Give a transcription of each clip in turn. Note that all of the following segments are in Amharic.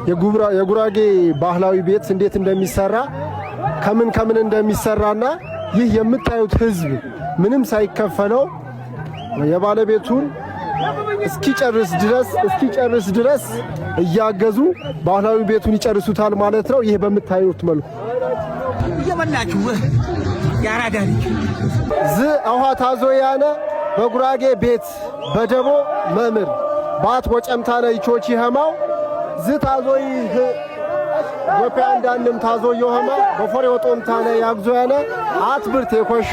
የጉራጌ ባህላዊ ቤት እንዴት እንደሚሰራ ከምን እንደሚሰራና ይህ የምታዩት ህዝብ ምንም ሳይከፈለው የባለቤቱን እስኪጨርስ ድረስ እያገዙ ባህላዊ ቤቱን ይጨርሱታል ማለት ነው። ይህ በምታዩት መልኩ እየበላችሁ ያራዳሪ አውሃ ታዞያነ በጉራጌ ቤት በደቦ መምር ባት ወጨምታነ ይቾች ይሄማው ታዞይ ኢትዮጵያ እንዳንም ታዞዮ ሄማ በፎሬ ወጦምታነ ያግዞያነ አትብርት የኮሾ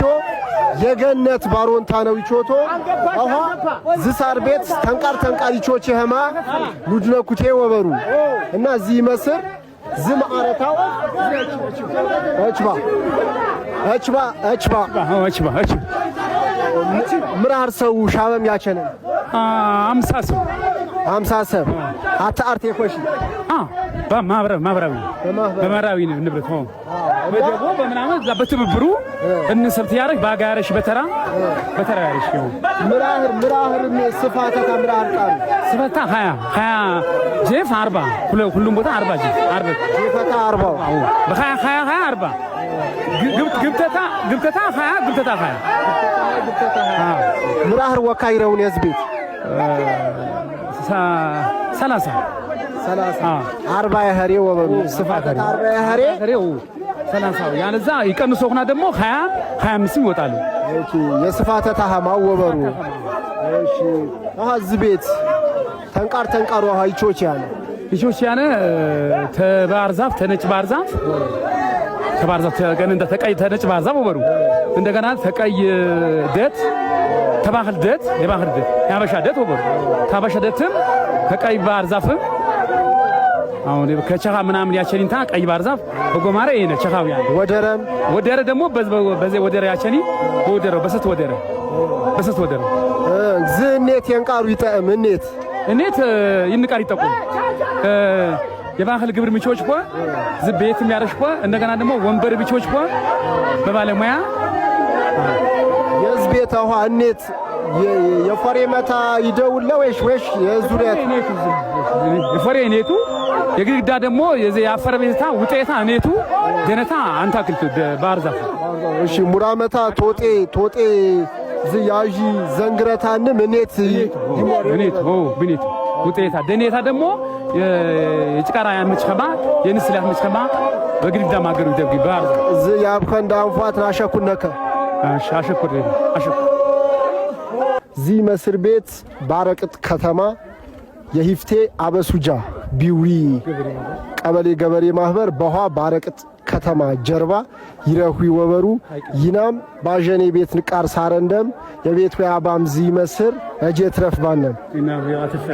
የገነት ባሮንታ ነው ይቾቶ አሃ ዝሳር ቤት ተንቃር ይቾች ሄማ ሉድነ ኩቴ ወበሩ እና እዚህ መስር ዝም አረታው እችባ ምራር ሰው ሻበም ያቸነ 50 ሰብ አታርቴ ኮሽ በማራዊ ንብረት ሆ በደቦ በመናመ በትብብሩ እንሰብት ያረግ ባጋያረሽ በተራ ያረሽ ነው ምራህር ስፋታ ምራህር ቃል ስፋታ 20 ጄፍ 40 ሁሉም ቦታ 40 ጄፍ 40 ጄፈታ 40 በ20 40 ግብተታ 20 ምራህር ወካይረውን ያዝቤት 30 40 ያህሬ ወበሩ ስፋታ 40 ያህሬው 30 ያንዛ ይቀንሶ ሆና ደግሞ 25 ይወጣሉ። እሺ የስፋተ ታሃማው ወበሩ እሺ አዝቤት ተንቃር ውሃ ይቾች ያነ ተባርዛፍ ተነጭ ባርዛፍ ተባርዛፍ ተገነንተ ተቀይ ተነጭ ባርዛፍ ወበሩ እንደገና ተቀይ ደት ተባህል ደት የባህል ደት ያበሻ ደት ወበሩ ታበሻ ደትም ተቀይ ባርዛፍም አሁን ከቸኻ ምናምን ያቸኒንታ ቀይ ባርዛፍ በጎማሬ እኔ ቸኻው ያን ወደረ ደግሞ በዚህ ወደረ ያቸኒ ወደረ በሰት ወደረ ዝኔት የንቃሩ ይጣም እኔት ይንቃር ይጠቁ የባህል ግብር ምቾች ቆ ዝቤትም ያረሽ ቆ እንደገና ደግሞ ወንበር ምቾች ቆ በባለሙያ የዝቤት አሁን እኔት የፎሬ መታ ይደውለው ወሽ የዙሪያት የፎሬ ኔቱ የግድግዳ ደግሞ የአፈር ቤታ ውጤታ ኔቱ ደነታ አንታክልቱ ባርዛፍ እሺ ሙራመታ ቶጤ ዝያጂ ዘንግረታንም እኔት ብኔት ውጤታ ደኔታ ደግሞ የጭቃራ ያምጽከማ የንስላ ያምጽከማ በግድግዳ ማገሩ ይደግ ባርዛፍ ያብከንዳ አንፋት ናሸኩነከ አሸኩ ዚህ መስር ቤት ባረቅት ከተማ የሂፍቴ አበሱጃ ቢዊ ቀበሌ ገበሬ ማህበር በኋ ባረቅት ከተማ ጀርባ ይረሁ ወበሩ ይናም ባጀኔ ቤት ንቃር ሳረንደም የቤት ያባም ዚህ መስር እጄ ትረፍ ባነም እና ያትርፍ